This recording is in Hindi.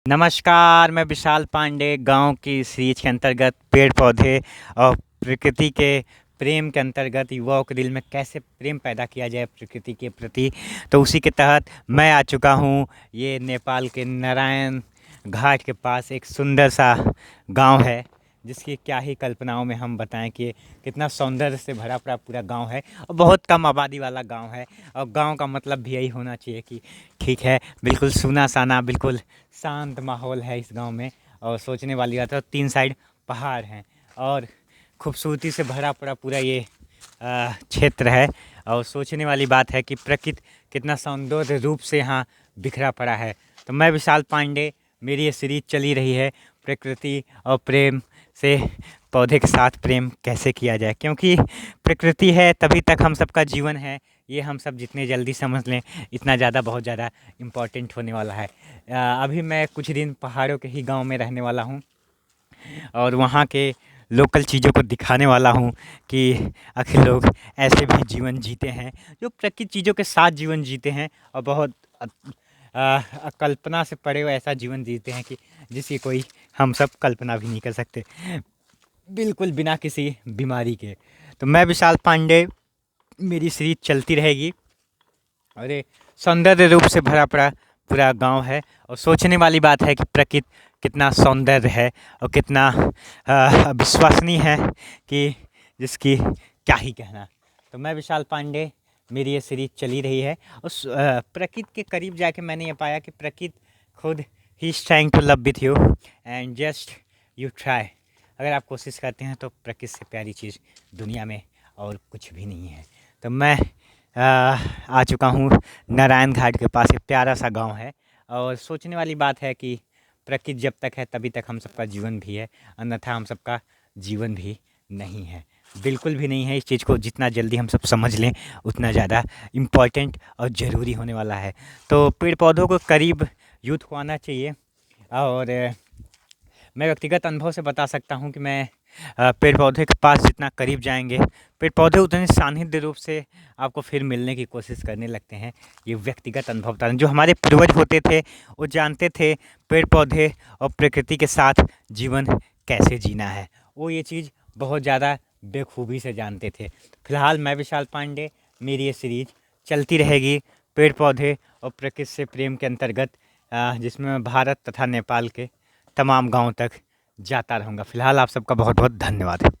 नमस्कार, मैं विशाल पांडे गांव की सीरीज के अंतर्गत पेड़ पौधे और प्रकृति के प्रेम के अंतर्गत युवाओं के दिल में कैसे प्रेम पैदा किया जाए प्रकृति के प्रति। तो उसी के तहत मैं आ चुका हूँ। ये नेपाल के नारायण घाट के पास एक सुंदर सा गांव है, जिसकी क्या ही कल्पनाओं में हम बताएं कि कितना सौंदर्य से भरा पड़ा पूरा गांव है और बहुत कम आबादी वाला गांव है। और गांव का मतलब भी यही होना चाहिए कि ठीक है, बिल्कुल सूना साना, बिल्कुल शांत माहौल है इस गांव में। और सोचने वाली बात है, 3 साइड पहाड़ हैं और खूबसूरती से भरा पड़ा पूरा ये क्षेत्र है। और सोचने वाली बात है कि प्रकृति कितना सौंदर्य रूप से यहाँ बिखरा पड़ा है। तो मैं विशाल पांडे, मेरी ये सीरीज चली रही है प्रकृति और प्रेम से, पौधे के साथ प्रेम कैसे किया जाए, क्योंकि प्रकृति है तभी तक हम सबका जीवन है। ये हम सब जितने जल्दी समझ लें इतना ज़्यादा, बहुत ज़्यादा इम्पोर्टेंट होने वाला है। अभी मैं कुछ दिन पहाड़ों के ही गांव में रहने वाला हूँ और वहाँ के लोकल चीज़ों को दिखाने वाला हूँ कि आखिर लोग ऐसे भी जीवन जीते हैं जो प्रकृति चीज़ों के साथ जीवन जीते हैं और बहुत कल्पना से परे हुए ऐसा जीवन जीते हैं कि जिसकी कोई हम सब कल्पना भी नहीं कर सकते, बिल्कुल बिना किसी बीमारी के। तो मैं विशाल पांडे, मेरी सीरीज चलती रहेगी और ये सौंदर्य रूप से भरा पड़ा पूरा गांव है। और सोचने वाली बात है कि प्रकृति कितना सौंदर्य है और कितना विश्वसनीय है कि जिसकी क्या ही कहना। तो मैं विशाल पांडे, मेरी ये सीरीज चली रही है। उस प्रकृति के करीब जाके मैंने ये पाया कि प्रकृति खुद ही is trying to love with you and just you try. अगर आप कोशिश करते हैं तो प्रकृति से प्यारी चीज़ दुनिया में और कुछ भी नहीं है। तो मैं आ चुका हूँ नारायण घाट के पास। एक प्यारा सा गांव है और सोचने वाली बात है कि प्रकृति जब तक है तभी तक हम सबका जीवन भी है, अन्यथा हम सबका जीवन भी नहीं है, बिल्कुल भी नहीं है। इस चीज़ को जितना जल्दी हम सब समझ लें उतना ज़्यादा इम्पोर्टेंट और ज़रूरी होने वाला है। तो पेड़ पौधों को करीब यूथ को आना चाहिए। और मैं व्यक्तिगत अनुभव से बता सकता हूँ कि मैं पेड़ पौधे के पास जितना करीब जाएंगे, पेड़ पौधे उतने सानिध्य रूप से आपको फिर मिलने की कोशिश करने लगते हैं। ये व्यक्तिगत अनुभव बता रहे हैं। जो हमारे पूर्वज होते थे वो जानते थे पेड़ पौधे और प्रकृति के साथ जीवन कैसे जीना है, वो ये चीज़ बहुत ज़्यादा बेखूबी से जानते थे। फिलहाल मैं विशाल पांडे, मेरी ये सीरीज चलती रहेगी पेड़ पौधे और प्रकृति से प्रेम के अंतर्गत, जिसमें मैं भारत तथा नेपाल के तमाम गाँव तक जाता रहूँगा। फिलहाल आप सबका बहुत बहुत धन्यवाद।